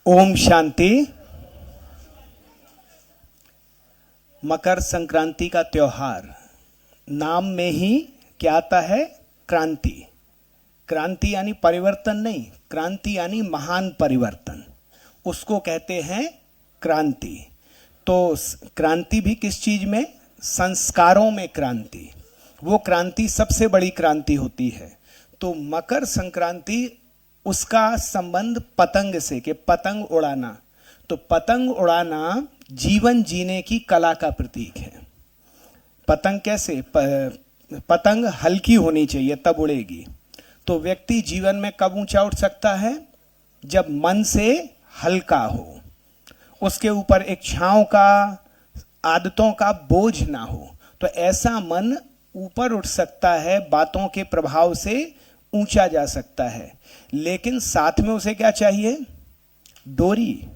ओम शांति। मकर संक्रांति का त्योहार, नाम में ही क्या आता है? क्रांति। क्रांति यानी परिवर्तन नहीं, क्रांति यानी महान परिवर्तन, उसको कहते हैं क्रांति। तो क्रांति भी किस चीज में? संस्कारों में क्रांति। वो क्रांति सबसे बड़ी क्रांति होती है। तो मकर संक्रांति, उसका संबंध पतंग से, कि पतंग उड़ाना। तो पतंग उड़ाना जीवन जीने की कला का प्रतीक है। पतंग कैसे? पतंग हल्की होनी चाहिए तब उड़ेगी। तो व्यक्ति जीवन में कब ऊंचा उठ सकता है? जब मन से हल्का हो, उसके ऊपर एक छांव का, आदतों का बोझ ना हो। तो ऐसा मन ऊपर उठ सकता है, बातों के प्रभाव से ऊंचा जा सकता है। लेकिन साथ में उसे क्या चाहिए? डोरी।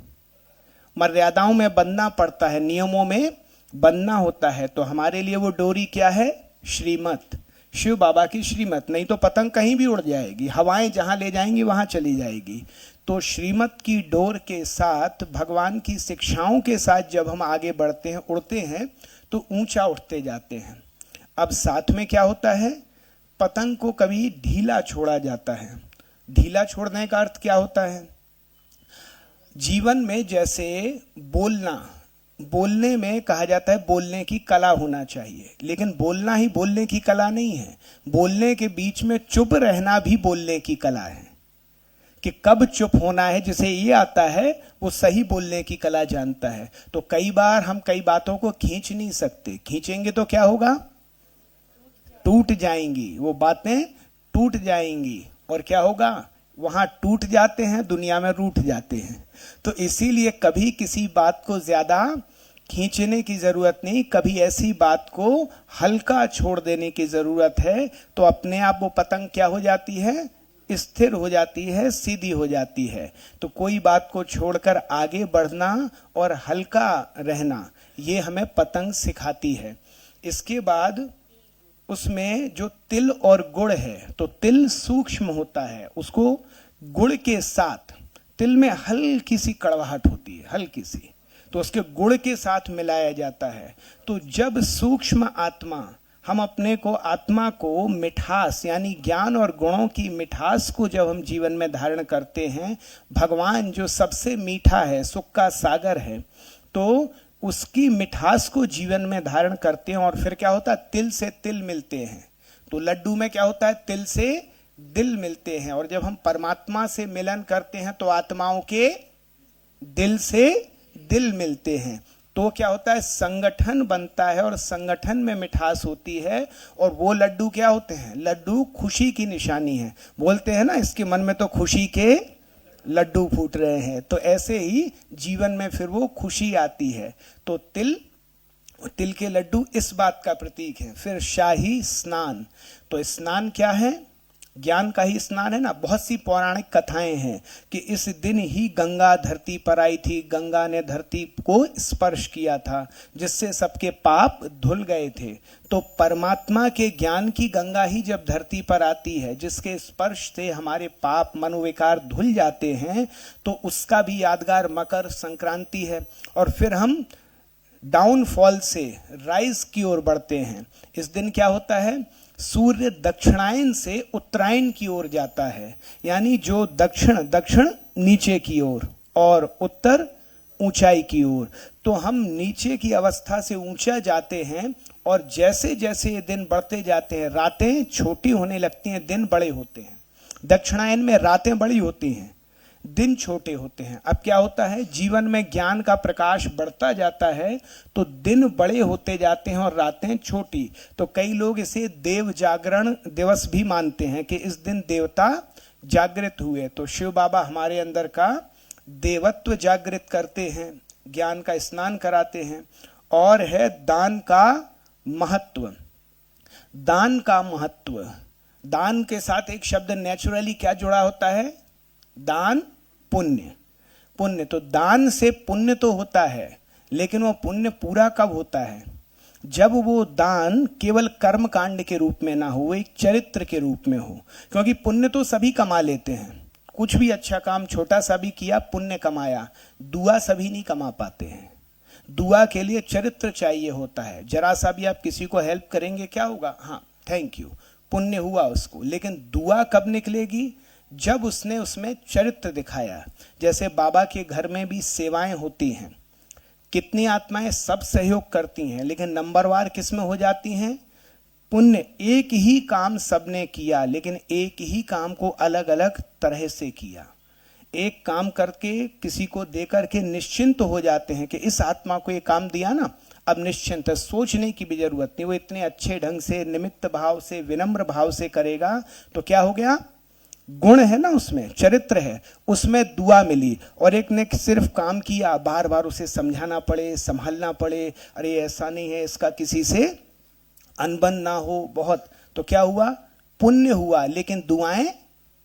मर्यादाओं में बंधना पड़ता है, नियमों में बंधना होता है। तो हमारे लिए वो डोरी क्या है? श्रीमत, शिव बाबा की श्रीमत। नहीं तो पतंग कहीं भी उड़ जाएगी, हवाएं जहां ले जाएंगी वहां चली जाएगी। तो श्रीमत की डोर के साथ, भगवान की शिक्षाओं के साथ जब हम आगे बढ़ते हैं, उड़ते हैं, तो ऊंचा उठते जाते हैं। अब साथ में क्या होता है? पतंग को कभी ढीला छोड़ा जाता है। ढीला छोड़ने का अर्थ क्या होता है? जीवन में जैसे बोलना, बोलने में कहा जाता है बोलने की कला होना चाहिए, लेकिन बोलना ही बोलने की कला नहीं है। बोलने के बीच में चुप रहना भी बोलने की कला है, कि कब चुप होना है। जिसे ये आता है वो सही बोलने की कला जानता है। तो कई बार हम कई बातों को खींच नहीं सकते, खींचेंगे तो क्या होगा? टूट जाएंगी, वो बातें टूट जाएंगी। और क्या होगा? वहां टूट जाते हैं, दुनिया में रूठ जाते हैं। तो इसीलिए कभी किसी बात को ज्यादा खींचने की जरूरत नहीं, कभी ऐसी बात को हल्का छोड़ देने की जरूरत है। तो अपने आप वो पतंग क्या हो जाती है? स्थिर हो जाती है, सीधी हो जाती है। तो कोई बात को छोड़कर आगे बढ़ना और हल्का रहना, ये हमें पतंग सिखाती है। इसके बाद उसमें जो तिल और गुड़ है, तो तिल सूक्ष्म होता है, उसको गुड़ के साथ, तिल में हल्की सी कड़वाहट होती है, हल्की सी, तो उसके गुड़ के साथ मिलाया जाता है। तो जब सूक्ष्म आत्मा, हम अपने को, आत्मा को मिठास यानी ज्ञान और गुणों की मिठास को जब हम जीवन में धारण करते हैं, भगवान जो सबसे मीठा है, सुख का सागर है, तो उसकी मिठास को जीवन में धारण करते हैं। और फिर क्या होता है? तिल से तिल मिलते हैं। तो लड्डू में क्या होता है? तिल से दिल मिलते हैं। और जब हम परमात्मा से मिलन करते हैं तो आत्माओं के दिल से दिल मिलते हैं। तो क्या होता है? संगठन बनता है, और संगठन में मिठास होती है। और वो लड्डू क्या होते हैं? लड्डू खुशी की निशानी है। बोलते हैं ना, इसके मन में तो खुशी के लड्डू फूट रहे हैं। तो ऐसे ही जीवन में फिर वो खुशी आती है। तो तिल के लड्डू इस बात का प्रतीक है। फिर शाही स्नान, तो स्नान क्या है? ज्ञान का ही स्नान है ना। बहुत सी पौराणिक कथाएं हैं कि इस दिन ही गंगा धरती पर आई थी, गंगा ने धरती को स्पर्श किया था, जिससे सबके पाप धुल गए थे। तो परमात्मा के ज्ञान की गंगा ही जब धरती पर आती है, जिसके स्पर्श से हमारे पाप, मनोविकार धुल जाते हैं, तो उसका भी यादगार मकर संक्रांति है। और फिर हम डाउनफॉल से राइज की ओर बढ़ते हैं। इस दिन क्या होता है? सूर्य दक्षिणायन से उत्तरायण की ओर जाता है। यानी जो दक्षिण नीचे की ओर और उत्तर ऊंचाई की ओर। तो हम नीचे की अवस्था से ऊंचा जाते हैं, और जैसे जैसे ये दिन बढ़ते जाते हैं, रातें छोटी होने लगती हैं, दिन बड़े होते हैं। दक्षिणायन में रातें बड़ी होती हैं, दिन छोटे होते हैं। अब क्या होता है? जीवन में ज्ञान का प्रकाश बढ़ता जाता है, तो दिन बड़े होते जाते हैं और रातें छोटी। तो कई लोग इसे देव जागरण दिवस भी मानते हैं, कि इस दिन देवता जागृत हुए। तो शिव बाबा हमारे अंदर का देवत्व जागृत करते हैं, ज्ञान का स्नान कराते हैं। और है दान का महत्व। दान का महत्व, दान के साथ एक शब्द नेचुरली क्या जुड़ा होता है? दान, पुण्य। पुण्य, तो दान से पुण्य तो होता है, लेकिन वो पुण्य पूरा कब होता है? जब वो दान केवल कर्म कांड के रूप में ना हो, एक चरित्र के रूप में हो। क्योंकि पुण्य तो सभी कमा लेते हैं, कुछ भी अच्छा काम छोटा सा भी किया, पुण्य कमाया। दुआ सभी नहीं कमा पाते हैं। दुआ के लिए चरित्र चाहिए होता है। जरा सा भी आप किसी को हेल्प करेंगे, क्या होगा? हाँ, थैंक यू, पुण्य हुआ उसको। लेकिन दुआ कब निकलेगी? जब उसने उसमें चरित्र दिखाया। जैसे बाबा के घर में भी सेवाएं होती हैं, कितनी आत्माएं सब सहयोग करती हैं, लेकिन नंबरवार किस में हो जाती हैं? पुण्य। एक ही काम सबने किया, लेकिन एक ही काम को अलग अलग तरह से किया। एक काम करके किसी को दे करके निश्चिंत हो जाते हैं कि इस आत्मा को ये काम दिया ना, अब निश्चिंत है, सोचने की भी जरूरत नहीं। वो इतने अच्छे ढंग से, निमित्त भाव से, विनम्र भाव से करेगा तो क्या हो गया? गुण है ना उसमें, चरित्र है, उसमें दुआ मिली। और एक ने सिर्फ काम किया, बार बार उसे समझाना पड़े, संभालना पड़े, अरे ऐसा नहीं है, इसका किसी से अनबन ना हो बहुत, तो क्या हुआ? पुण्य हुआ, लेकिन दुआएं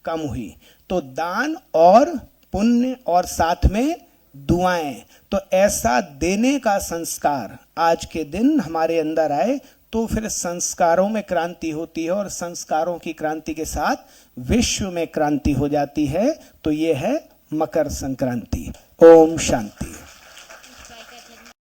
कम हुई। तो दान और पुण्य और साथ में दुआएं, तो ऐसा देने का संस्कार आज के दिन हमारे अंदर आए तो फिर संस्कारों में क्रांति होती है, और संस्कारों की क्रांति के साथ विश्व में क्रांति हो जाती है। तो ये है मकर संक्रांति। ओम शांति।